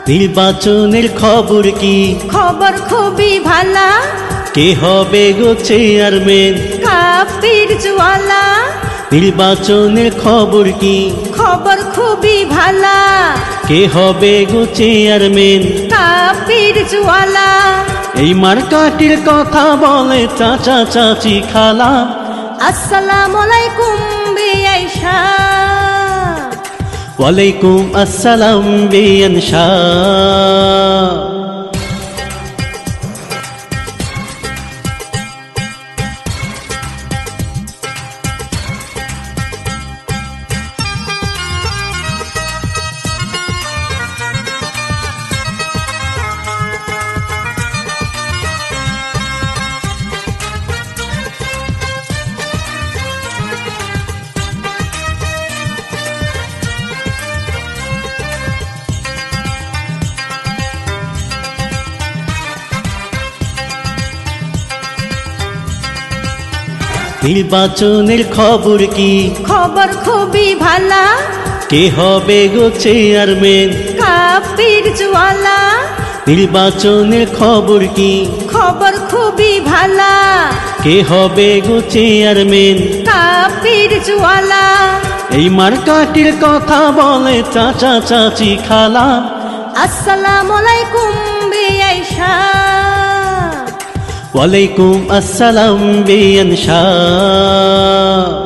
নির্বাচনের খবর কি? খবর খুবই ভালা। কে হবে গো চেয়ারম্যান? কাফির জওয়ালা। নির্বাচনের খবর কি? খবর খুবই ভালা। কে হবে গো চেয়ারম্যান? কাফির জওয়ালা। এই মার্কাটির কথা বলে চাচা চাচি খালা। আসসালামু আলাইকুম বেআইশা। ওয়ালাইকুম আসসালাম বেয়ান শাহ। নির্বাচনের খবর কি? খবর খুবই ভালা। কে হবে গো চেয়ারম্যান? কাফির জওয়ালা। নির্বাচনের খবর কি? খবর খুবই ভালা। কে হবে গো চেয়ারম্যান? কাফির জওয়ালা। এই মার্কাটির কথা বলে চাচা চাচি খালা। আসসালামু আলাইকুম বেআইশা। ওয়ালাইকুম আসসালাম বেয়ান শাহ।